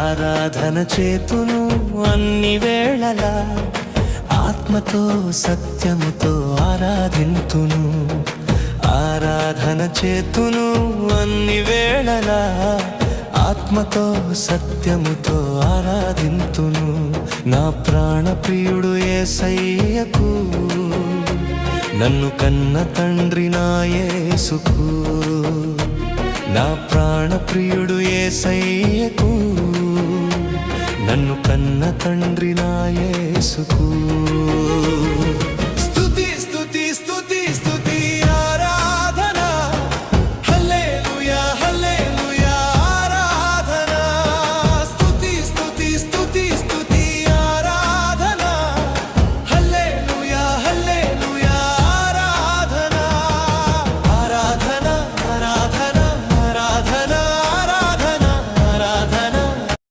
ఆరాధన చేతును అన్ని వేళలా, ఆత్మతో సత్యముతో ఆరాధింతును. ఆరాధన చేతును అన్ని వేళలా, ఆత్మతో సత్యముతో ఆరాధింతును. నా ప్రాణ ప్రియుడు యేసయ్యకు, నన్ను కన్న తండ్రి నా యేసుకు. నా ప్రాణ ప్రియుడు యేసయ్యకు, నన్ను కన్న తండ్రి నా యేసుకు.